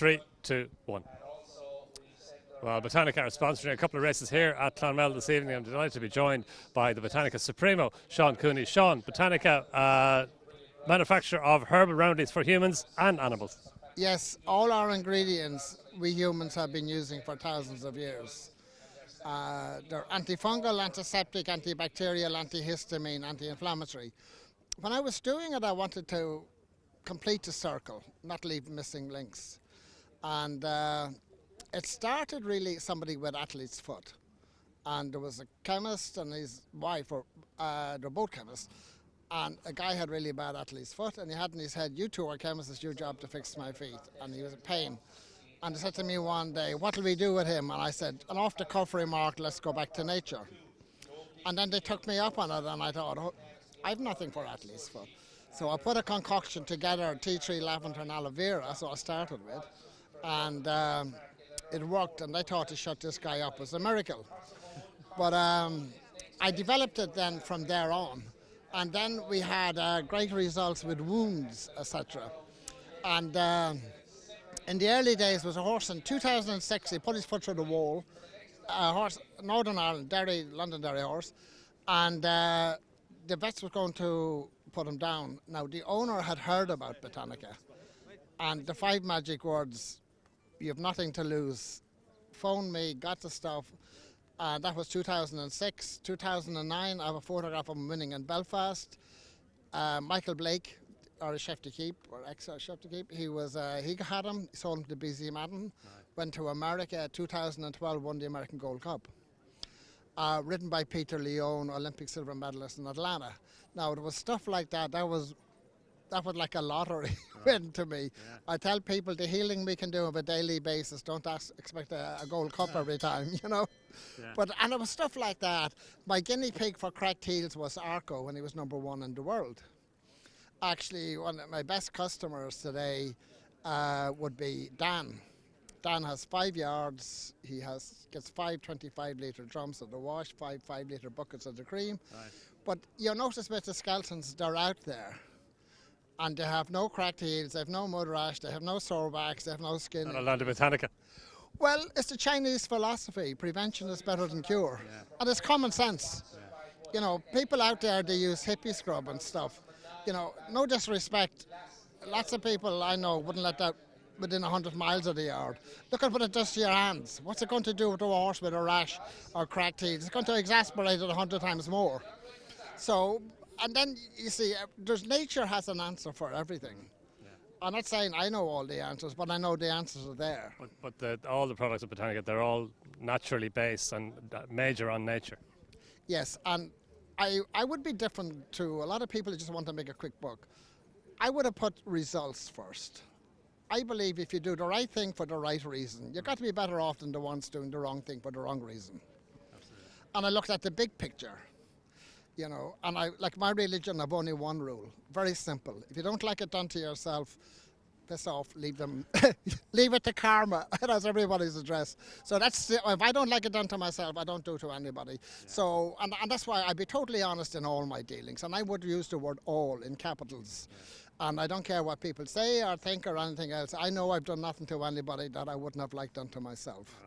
3, 2, 1. Well, Botanica are sponsoring a couple of races here at Clonmel this evening. I'm delighted to be joined by the Botanica Supremo, Sean Cooney. Sean, Botanica, manufacturer of herbal remedies for humans and animals. Yes, all our ingredients we humans have been using for thousands of years. They're antifungal, antiseptic, antibacterial, antihistamine, anti-inflammatory. When I was doing it, I wanted to complete the circle, not leave missing links. And it started really somebody with athlete's foot. And there was a chemist and his wife, they're both chemists, and a guy had really bad athlete's foot, and he had in his head, you two are chemists, it's your job to fix my feet. And he was in pain. And he said to me one day, what'll we do with him? And I said, an off-the-cuff remark, let's go back to nature. And then they took me up on it, and I thought, oh, I've nothing for athlete's foot. So I put a concoction together, tea tree, lavender and aloe vera, so I started with. And it worked, and they thought to shut this guy up was a miracle. But I developed it then from there on. And then we had great results with wounds, etc. And in the early days, was a horse in 2006, he put his foot through the wall, a horse, Northern Ireland, Derry, London Derry horse, and the vets were going to put him down. Now, the owner had heard about Botanica, and the 5 magic words, you have nothing to lose. Phoned me, got the stuff. That was 2006. 2009, I have a photograph of him winning in Belfast. Michael Blake, or chef de keep, or ex-chef de keep, he had him, sold him to BZ Madden, went to America. 2012, won the American Gold Cup. Written by Peter Leone, Olympic silver medalist in Atlanta. Now, there was stuff like that. That was like a lottery win to me. Yeah. I tell people the healing we can do on a daily basis, don't expect a gold cup every time, you know. Yeah. And it was stuff like that. My guinea pig for cracked heels was Arco when he was #1 in the world. Actually, one of my best customers today would be Dan. Dan has 5 yards. He gets 5 25-litre drums of the wash, 5 5-litre buckets of the cream. Right. But you'll notice with the skeletons, they're out there. And they have no cracked heels, they have no mud rash, they have no sore backs, they have no skin. And a lot of Botanica. Well, it's the Chinese philosophy. Prevention is better than cure. Yeah. And it's common sense. Yeah. You know, people out there, they use hippie scrub and stuff. You know, no disrespect. Lots of people I know wouldn't let that within 100 miles of the yard. Look at what it does to your hands. What's it going to do to a horse with a rash or cracked heels? It's going to exasperate it 100 times more. So, and then, you see, nature has an answer for everything. Yeah. I'm not saying I know all the answers, but I know the answers are there. But all the products of Botanica, they're all naturally based and major on nature. Yes, and I would be different to a lot of people who just want to make a quick buck. I would have put results first. I believe if you do the right thing for the right reason, you've got to be better off than the ones doing the wrong thing for the wrong reason. Absolutely. And I looked at the big picture. You know, and like my religion, I've only one rule. Very simple. If you don't like it done to yourself, piss off, leave them. Leave it to karma. That's everybody's address. So that's, if I don't like it done to myself, I don't do it to anybody. Yeah. So, and that's why I'd be totally honest in all my dealings. And I would use the word all in capitals. Yeah. And I don't care what people say or think or anything else. I know I've done nothing to anybody that I wouldn't have liked done to myself.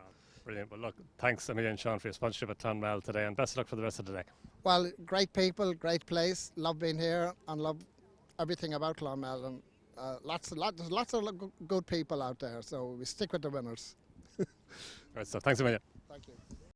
Brilliant. Well, look, thanks a million, Sean, for your sponsorship at Clonmel today, and best of luck for the rest of the day. Well, great people, great place. Love being here and love everything about Clonmel. And there's lots of good people out there, so we stick with the winners. Right, so thanks a million. Thank you.